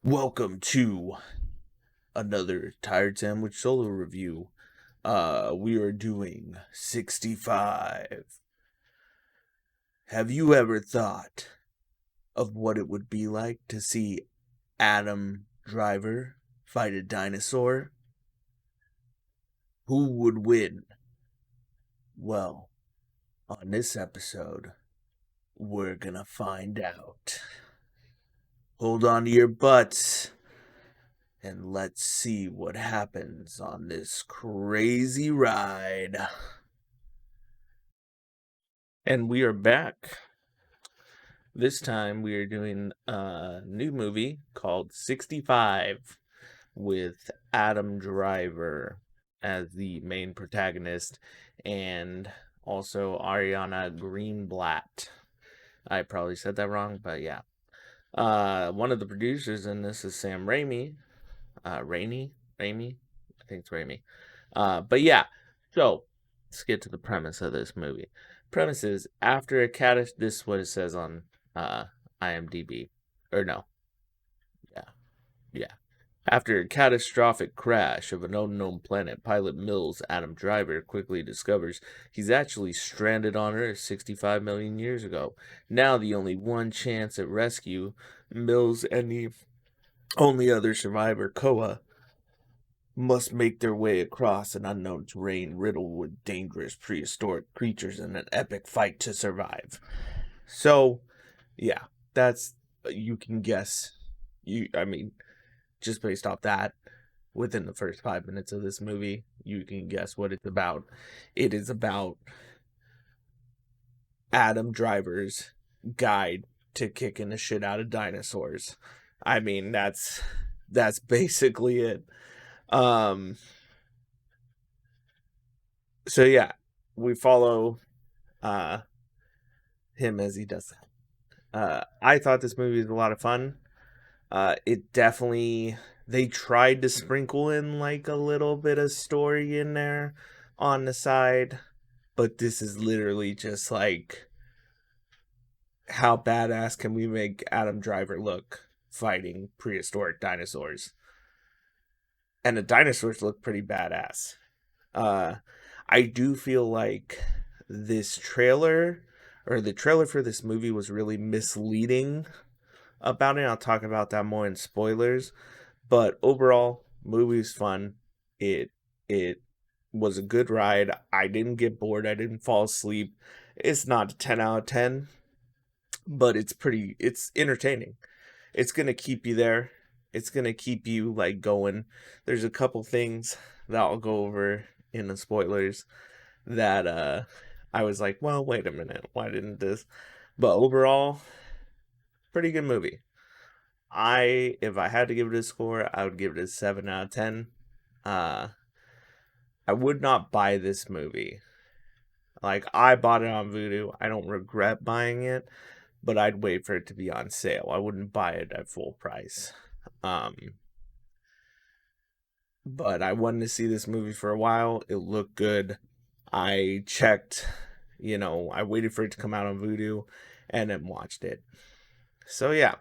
Welcome to another Tiredsammich solo review. We are doing 65. Have you ever thought of what it would be like to see Adam Driver fight a dinosaur? Who would win? Well, on this episode, we're gonna find out. Hold on to your butts and let's see what happens on this crazy ride. And we are back. This time we are doing a new movie called 65 with Adam Driver as the main protagonist and also Ariana Greenblatt. I probably said that wrong, but yeah. One of the producers in this is Sam Raimi. Raimi? I think it's Raimi. But yeah, so let's get to the premise of this movie. Premise is after a this is what it says on uh, IMDb. Or no, yeah, yeah. After a catastrophic crash of an unknown planet, pilot Mills Adam Driver quickly discovers he's actually stranded on Earth 65 million years ago. Now the only one chance at rescue, Mills and the only other survivor, Koa, must make their way across an unknown terrain riddled with dangerous prehistoric creatures in an epic fight to survive. So, yeah, that's you can guess. I mean, just based off that, within the first 5 minutes of this movie, you can guess what it's about. It is about Adam Driver's guide to kicking the shit out of dinosaurs. I mean, that's basically it. Um, so yeah, we follow uh him as he does that. I thought this movie was a lot of fun. It definitely they tried to sprinkle in like a little bit of story in there on the side, but this is literally just like how badass can we make Adam Driver look fighting prehistoric dinosaurs? And the dinosaurs look pretty badass. Uh I do feel like this trailer or the trailer for this movie was really misleading about it. I'll talk about that more in spoilers. But overall, movie's fun. It was a good ride. I didn't get bored. I didn't fall asleep. It's not a 10 out of 10, but it's entertaining. It's going to keep you there. It's going to keep you like going. There's a couple things that I'll go over in the spoilers that I was like, "Well, wait a minute. Why didn't this?" But overall, pretty good movie. If I had to give it a score, I would give it a 7 out of 10. Uh I would not buy this movie. Like I bought it on Vudu. I don't regret buying it, but I'd wait for it to be on sale. I wouldn't buy it at full price. Um but I wanted to see this movie for a while. It looked good. I checked, I waited for it to come out on Vudu and then watched it. So yeah,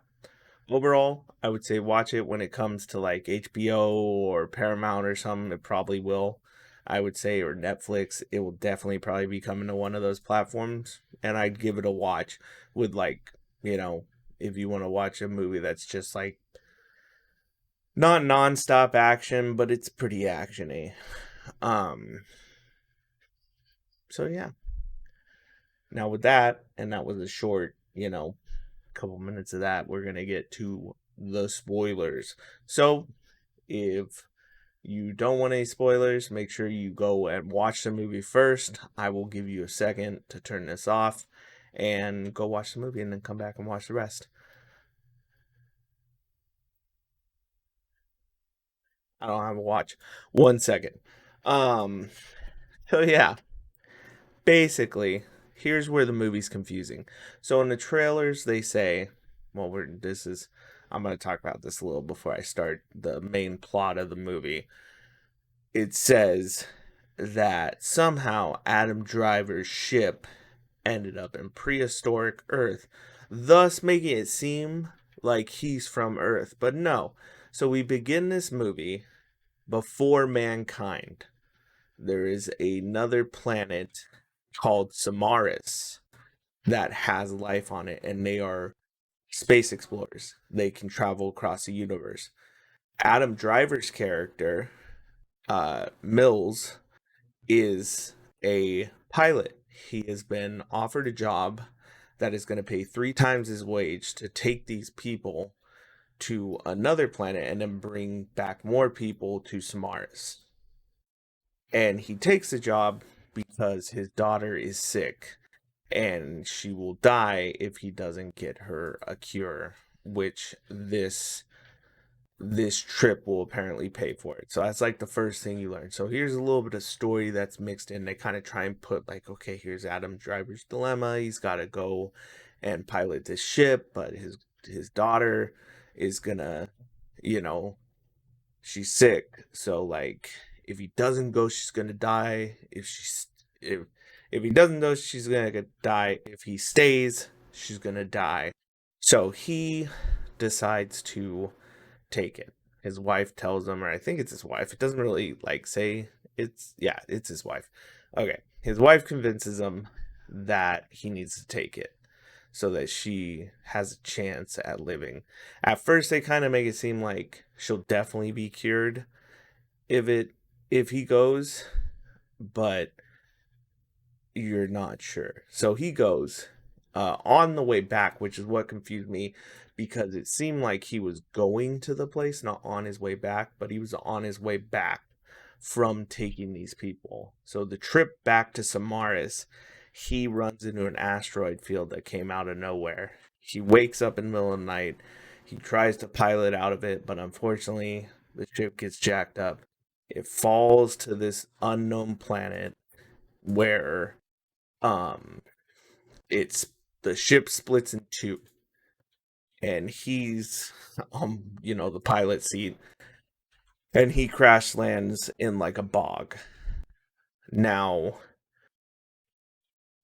overall, I would say watch it when it comes to like HBO or Paramount or something. It probably will. I would say, or Netflix. It will definitely probably be coming to one of those platforms. And I'd give it a watch with like, if you want to watch a movie that's just like not nonstop action, but it's pretty actiony. Um, so yeah. Now with that, and that was a short, couple minutes of that, we're gonna get to the spoilers. So if you don't want any spoilers, make sure you go and watch the movie first. I will give you a second to turn this off and go watch the movie and then come back and watch the rest. I don't have a watch. 1 second. Um, so yeah, basically, here's where the movie's confusing. So in the trailers, they say, well, I'm going to talk about this a little before I start the main plot of the movie. It says that somehow Adam Driver's ship ended up in prehistoric Earth, thus making it seem like he's from Earth, but no. So we begin this movie before mankind. There is another planet called Samaris that has life on it, and they are space explorers. They can travel across the universe. Adam Driver's character, Mills, is a pilot. He has been offered a job that is going to pay 3 times his wage to take these people to another planet and then bring back more people to Samaris. And he takes the job because his daughter is sick and she will die if he doesn't get her a cure, which this trip will apparently pay for it. So that's like the first thing you learn. So here's a little bit of story that's mixed in. They kind of try and put like, okay, here's Adam Driver's dilemma. He's got to go and pilot this ship, but his daughter is gonna, you know, she's sick. So like, if he doesn't go, she's gonna die. If he doesn't go, she's gonna die. If he stays, she's gonna die. So he decides to take it. His wife tells him, or I think it's his wife. It doesn't really like say it's his wife. Okay. His wife convinces him that he needs to take it so that she has a chance at living. At first they kind of make it seem like she'll definitely be cured if he goes, but you're not sure. So he goes on the way back, which is what confused me because it seemed like he was going to the place, not on his way back, but he was on his way back from taking these people. So the trip back to Samaris, he runs into an asteroid field that came out of nowhere. He wakes up in the middle of the night. He tries to pilot out of it, but unfortunately, the ship gets jacked up. It falls to this unknown planet where um it's the ship splits in two and he's the pilot seat and he crash lands in like a bog. Now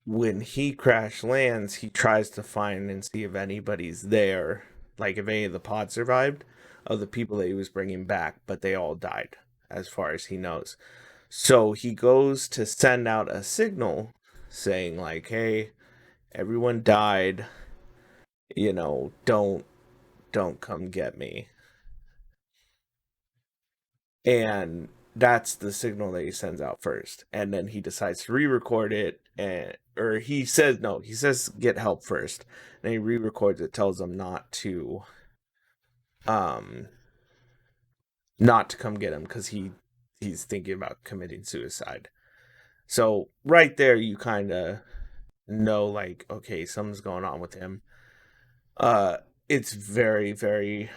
when he crash lands, he tries to find and see if anybody's there, like if any of the pod survived of the people that he was bringing back, but they all died as far as he knows. So he goes to send out a signal saying like, hey, everyone died, don't come get me. And that's the signal that he sends out first. And then he decides to re-record it, and or he says no, he says get help first. And he re-records it, tells them um not to come get him because he's thinking about committing suicide. So right there you kind of know like, okay, something's going on with him. Uh it's very, very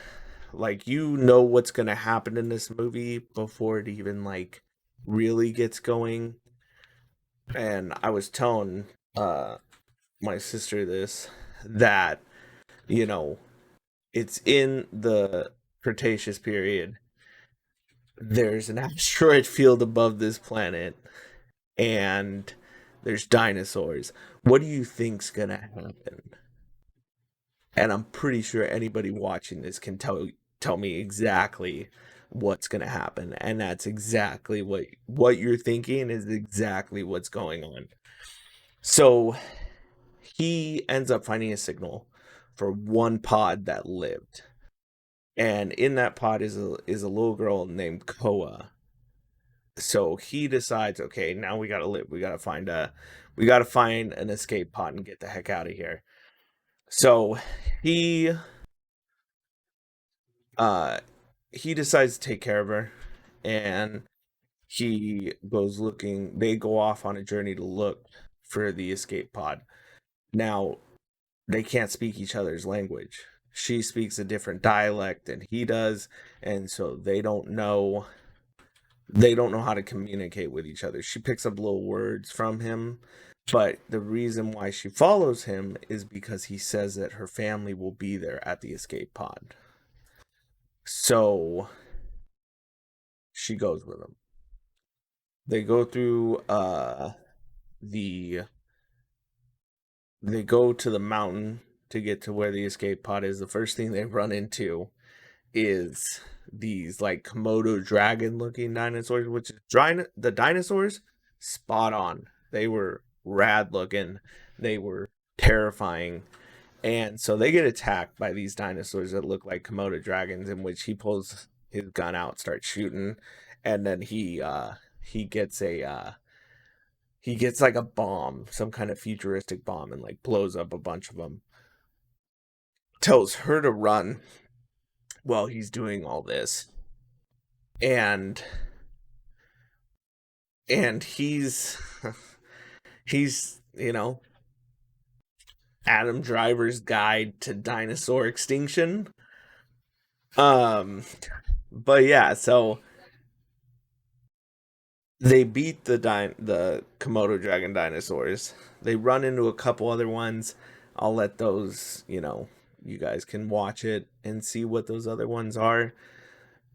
like what's gonna happen in this movie before it even like really gets going. And I was telling my sister this that you know it's in the Cretaceous period. There's an asteroid field above this planet, and there's dinosaurs. What do you think's gonna happen? And I'm pretty sure anybody watching this can tell me exactly what's going to happen, and that's exactly what you're thinking is exactly what's going on. So he ends up finding a signal for one pod that lived, and in that pod is a little girl named Koa. So he decides, okay, now we gotta live. We gotta find an escape pod and get the heck out of here. So he uh he decides to take care of her, and he goes looking. They go off on a journey to look for the escape pod. Now they can't speak each other's language. She speaks a different dialect than he does, and so they don't know how to communicate with each other. She picks up little words from him, but the reason why she follows him is because he says that her family will be there at the escape pod. So she goes with him. They go through the they go to the mountain to get to where the escape pod is, the first thing they run into is these like Komodo dragon looking dinosaurs, which is the dinosaurs spot on. They were rad looking. They were terrifying. And so they get attacked by these dinosaurs that look like Komodo dragons, in which he pulls his gun out, starts shooting, and then he gets he gets like a bomb, some kind of futuristic bomb, and like blows up a bunch of them. Tells her to run while he's doing all this, and he's he's Adam Driver's Guide to Dinosaur Extinction. Um, but yeah, so they beat the Komodo dragon dinosaurs. They run into a couple other ones. I'll let those, you guys can watch it and see what those other ones are.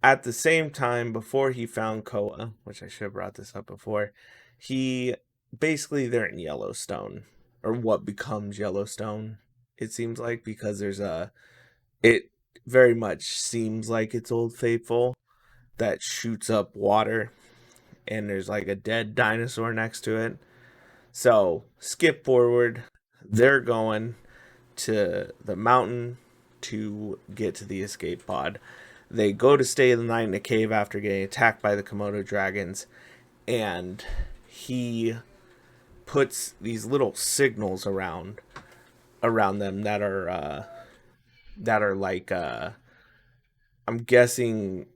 At the same time, before he found Koa, which I should have brought this up before, he basically they're in Yellowstone, or what becomes Yellowstone, it seems like, because it very much seems like it's Old Faithful that shoots up water, and there's like a dead dinosaur next to it. So skip forward, they're going to the mountain to get to the escape pod. They go to stay the night in a cave after getting attacked by the Komodo dragons, and he puts these little signals around them that are like I'm guessing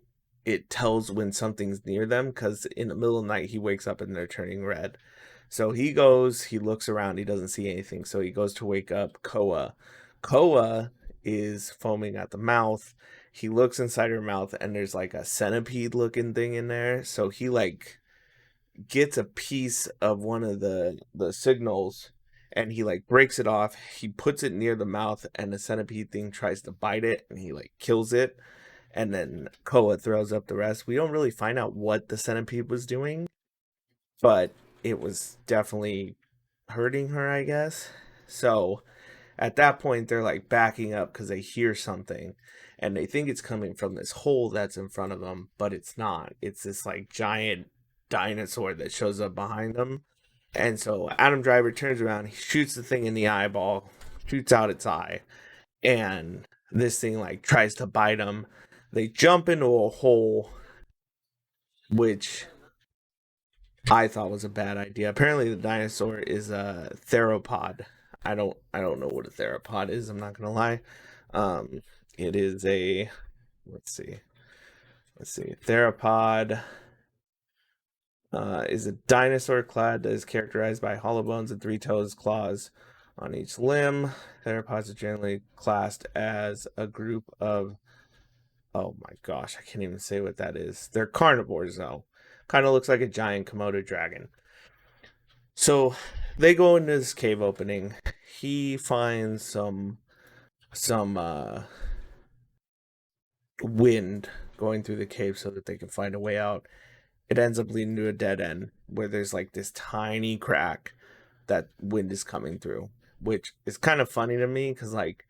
it tells when something's near them, because in the middle of the night he wakes up and they're turning red. So he looks around, he doesn't see anything, so he goes to wake up Koa. Koa is foaming at the mouth. He looks inside her mouth and there's like a centipede looking thing in there. So he like gets a piece of one of the signals and he like breaks it off. He puts it near the mouth and the centipede thing tries to bite it and he like kills it. And then Koa throws up the rest. We don't really find out what the centipede was doing, but it was definitely hurting her, I guess. So at that point, they're like backing up because they hear something and they think it's coming from this hole that's in front of them, but it's not. It's this like giant dinosaur that shows up behind them. And so Adam Driver turns around, he shoots the thing in the eyeball, shoots out its eye, and this thing like tries to bite him. They jump into a hole, which I thought was a bad idea. Apparently, the dinosaur is a theropod. I don't know what a theropod is. I'm not gonna lie. It is a let's see, theropod. Is a dinosaur clad that is characterized by hollow bones and three toes, claws on each limb. Theropods are generally classed as a group of, oh my gosh, I can't even say what that is. They're carnivores though. Kind of looks like a giant Komodo dragon. So they go into this cave opening. He finds some wind going through the cave so that they can find a way out. It ends up leading to a dead end where there's like this tiny crack that wind is coming through, which is kind of funny to me because like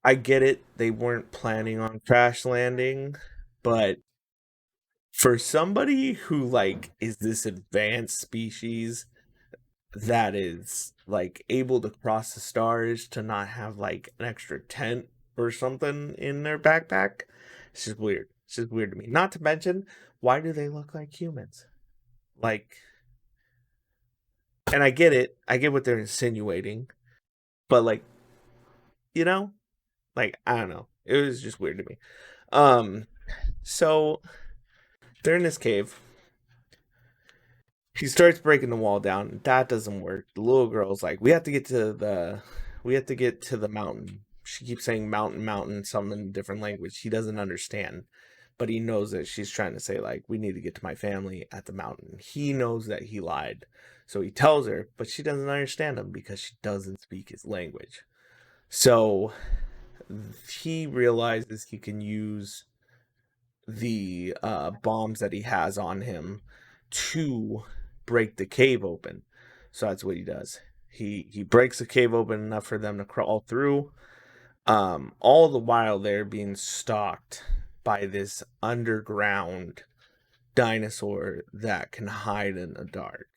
I get it, they weren't planning on crash landing, but for somebody who like is this advanced species that is like able to cross the stars to not have like an extra tent or something in their backpack, it's just weird. It's just weird to me. Not to mention, why do they look like humans? Like, and I get it. I get what they're insinuating, but like, you know, like I don't know. It was just weird to me. Um, so they're in this cave. He starts breaking the wall down. That doesn't work. The little girl's like, we have to get to the mountain. She keeps saying mountain, mountain, some in a different language. He doesn't understand, but he knows that she's trying to say like, we need to get to my family at the mountain. He knows that he lied, so he tells her, but she doesn't understand him because she doesn't speak his language. So he realizes he can use the bombs that he has on him to break the cave open. So that's what he does. He breaks the cave open enough for them to crawl through. All the while they're being stalked by this underground dinosaur that can hide in the dark.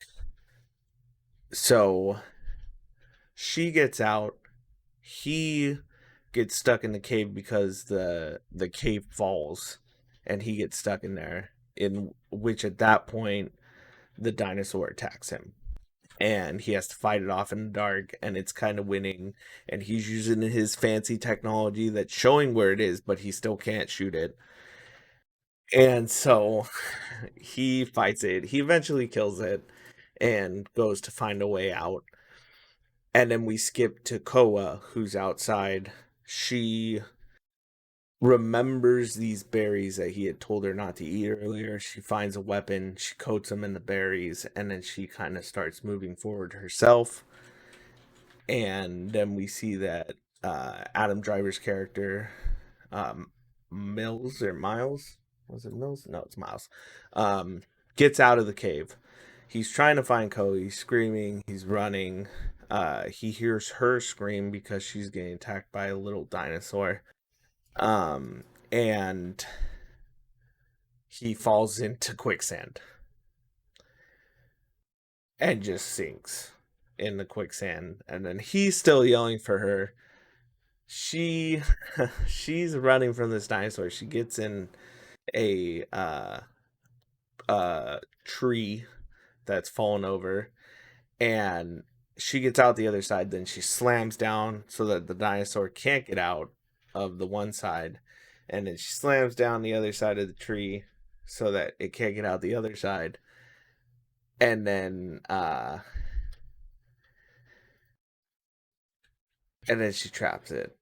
So she gets out. He gets stuck in the cave because the cave falls, and he gets stuck in there. In which at that point the dinosaur attacks him, and he has to fight it off in the dark, and it's kind of winning, and he's using his fancy technology that's showing where it is, but he still can't shoot it. And so he fights it. He eventually kills it and goes to find a way out. And then we skip to Koa, who's outside. She remembers these berries that he had told her not to eat earlier. She finds a weapon, she coats them in the berries, and then she kind of starts moving forward herself. And then we see that Adam Driver's character, um, Mills or Miles, was it Mills? No, it's Miles. Um, Gets out of the cave. He's trying to find Koa. He's screaming. He's running. He hears her scream because she's getting attacked by a little dinosaur. And he falls into quicksand and just sinks in the quicksand. And then he's still yelling for her. She she's running from this dinosaur. She gets in a tree that's fallen over, and she gets out the other side. Then she slams down so that the dinosaur can't get out of the one side, and then she slams down the other side of the tree so that it can't get out the other side. And then she traps it.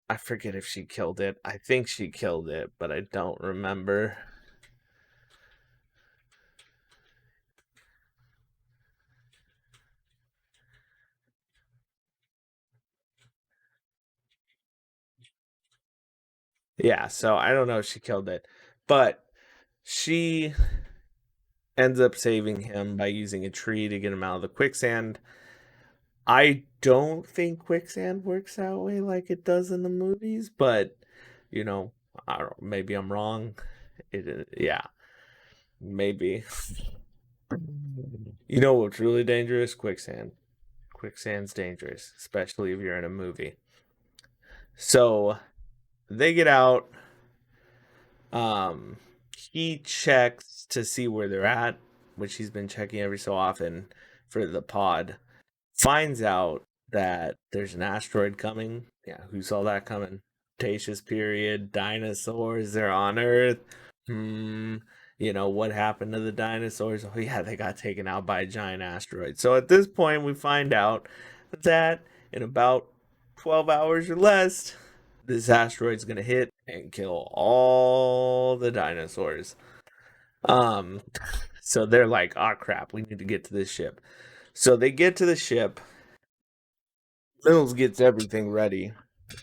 I forget if she killed it. I think she killed it, but I don't remember. Yeah, so I don't know if she killed it, but she ends up saving him by using a tree to get him out of the quicksand. I don't think quicksand works that way like it does in the movies, but you know, I don't. Maybe I'm wrong. Yeah, maybe. You know what's really dangerous? Quicksand. Quicksand's dangerous, especially if you're in a movie. So they get out. Um, he checks to see where they're at, which he's been checking every so often for the pod. Finds out that there's an asteroid coming. Yeah, who saw that coming? Cretaceous period, dinosaurs, they're on Earth. Hmm, what happened to the dinosaurs? Oh, yeah, they got taken out by a giant asteroid. So at this point, we find out that in about 12 hours or less, this asteroid's going to hit and kill all the dinosaurs. Um, so they're like, oh crap, we need to get to this ship. So they get to the ship. Mills gets everything ready,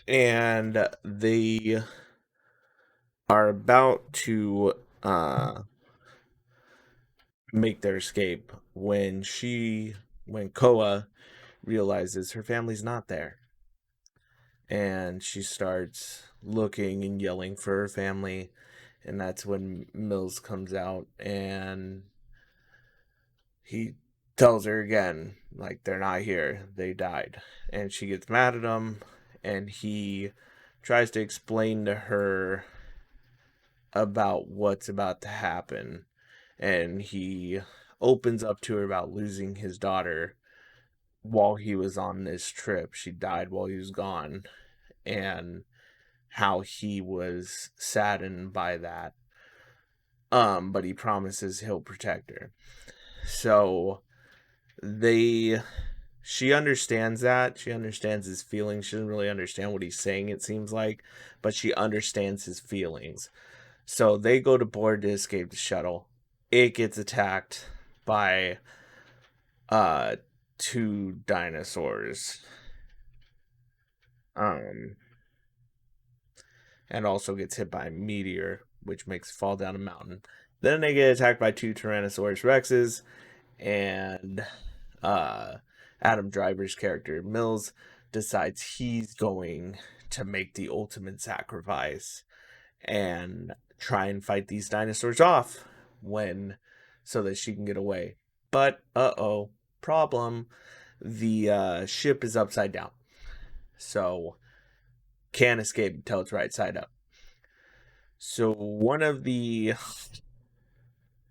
and they are about to make their escape when Koa realizes her family's not there, and she starts looking and yelling for her family, and that's when Mills comes out and he tells her again, like, they're not here, they died. And she gets mad at him, and he tries to explain to her about what's about to happen. And he opens up to her about losing his daughter while he was on this trip. She died while he was gone, and how he was saddened by that. But he promises he'll protect her. So they she understands that. She understands his feelings. She doesn't really understand what he's saying, it seems like, but she understands his feelings. So they go to board to escape the shuttle. It gets attacked by uh two dinosaurs. Um and also gets hit by a meteor, which makes it fall down a mountain. Then they get attacked by two Tyrannosaurus Rexes, and uh Adam Driver's character, Mills, decides he's going to make the ultimate sacrifice and try and fight these dinosaurs off when so that she can get away. But problem. The ship is upside down. So can't escape until it's right side up. So one of the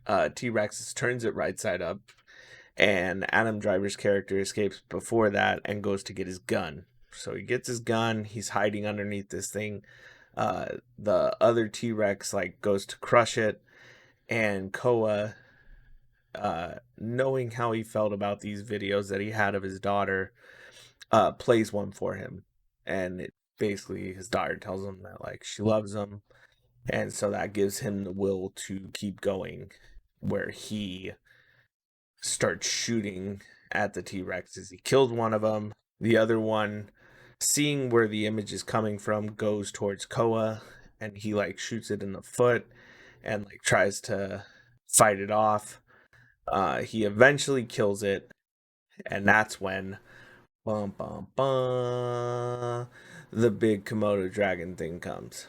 T-Rexes turns it right side up, and Adam Driver's character escapes before that and goes to get his gun. So he gets his gun, he's hiding underneath this thing. The other T-Rex like goes to crush it, and Koa, knowing how he felt about these videos that he had of his daughter, plays one for him. And it basically his daughter tells him that like she loves him, and so that gives him the will to keep going, where he starts shooting at the T-Rexes. He kills one of them. The other one, seeing where the image is coming from, goes towards Koa, and he like shoots it in the foot and like tries to fight it off. He eventually kills it, and that's when bum bum bum the big Komodo dragon thing comes.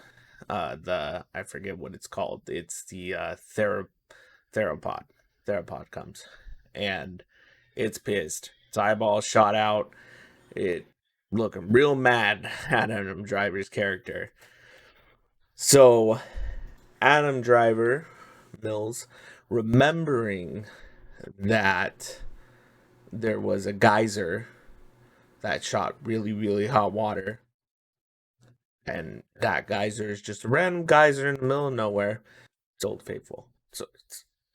I forget what it's called. It's the theropod. Theropod comes, and it's pissed. Its eyeball shot out. It looking real mad at Adam Driver's character. So Adam Driver Mills, remembering that there was a geyser that shot really, really hot water, and that geyser is just a random geyser in the middle of nowhere. It's Old Faithful. So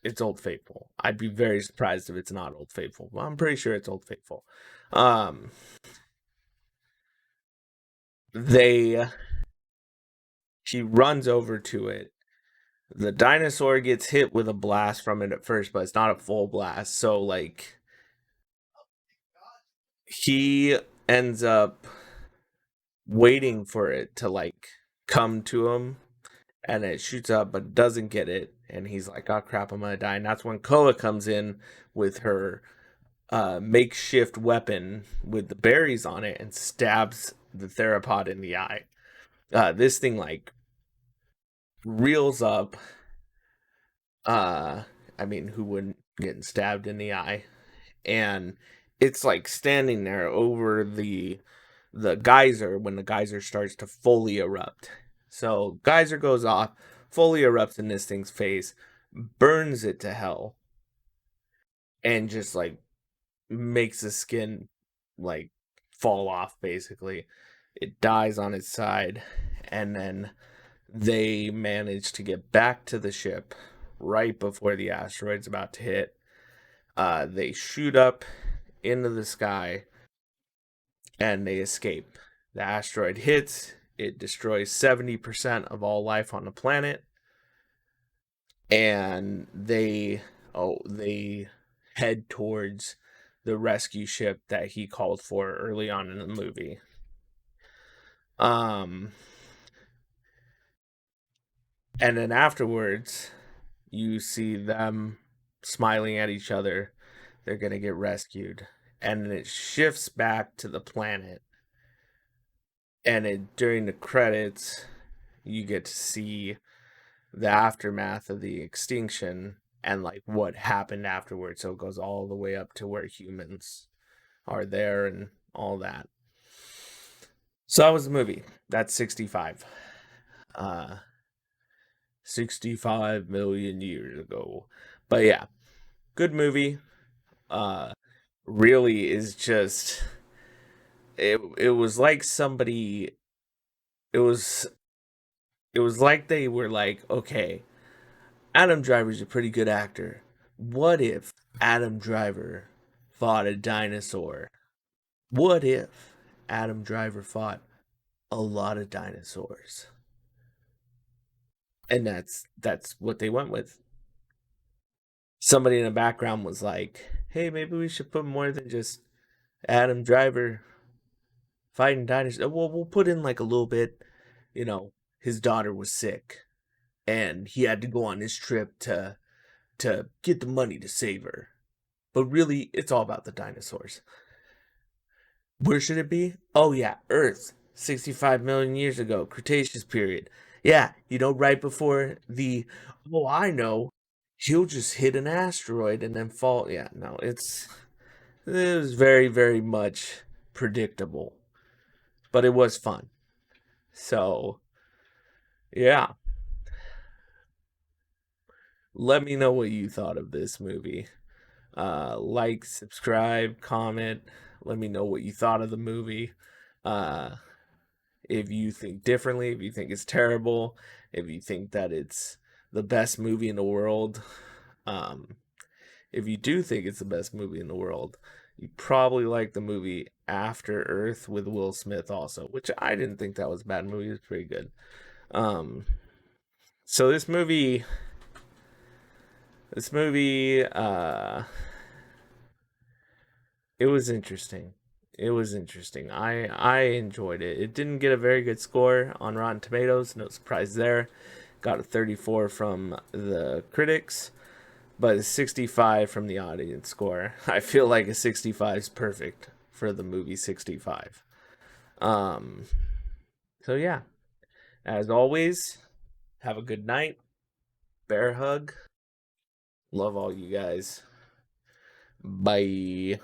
it's Old Faithful. I'd be very surprised if it's not Old Faithful, but I'm pretty sure it's Old Faithful. Um, they She runs over to it. The dinosaur gets hit with a blast from it at first, but it's not a full blast. So like he ends up waiting for it to like come to him, and it shoots up but doesn't get it, and he's like, oh crap, I'm gonna die. And that's when Koa comes in with her makeshift weapon with the berries on it and stabs the theropod in the eye. This thing like reels up. uh I mean, who wouldn't getting stabbed in the eye? And it's like standing there over the geyser when the geyser starts to fully erupt. So geyser goes off, fully erupts in this thing's face, burns it to hell, and just like makes the skin like fall off basically. It dies on its side, and then they manage to get back to the ship right before the asteroid's about to hit. They shoot up into the sky and they escape. The asteroid hits, it destroys 70% of all life on the planet, and they head towards the rescue ship that he called for early on in the movie. And then afterwards, you see them smiling at each other. They're going to get rescued. And then it shifts back to the planet. And during the credits, you get to see the aftermath of the extinction and like what happened afterwards. So it goes all the way up to where humans are there and all that. So that was the movie. That's 65. 65 million years ago. But yeah, good movie. Really is just it was like somebody it was like they were like, okay, Adam Driver's a pretty good actor. What if Adam Driver fought a dinosaur? What if Adam Driver fought a lot of dinosaurs? And that's what they went with. Somebody in the background was like, hey, maybe we should put more than just Adam Driver fighting dinosaurs. Well, we'll put in like a little bit, his daughter was sick and he had to go on this trip to get the money to save her. But really, it's all about the dinosaurs. Where should it be? Oh yeah, Earth. 65 million years ago, Cretaceous period. Yeah, right before the oh, I know. He'll just hit an asteroid and then fall. Yeah, no, it was very, very much predictable. But it was fun. So, yeah. Let me know what you thought of this movie. Like, subscribe, comment. Let me know what you thought of the movie. Uh, if you think differently, if you think it's terrible, if you think that it's the best movie in the world. Um, if you do think it's the best movie in the world, you probably like the movie After Earth with Will Smith also, which I didn't think that was a bad movie. It was pretty good. Um, so this movie, it was interesting. It was interesting. I enjoyed it. It didn't get a very good score on Rotten Tomatoes. No surprise there. Got a 34 from the critics, but a 65 from the audience score. I feel like a 65 is perfect for the movie 65. Um, so yeah, as always, have a good night. Bear hug. Love all you guys. Bye.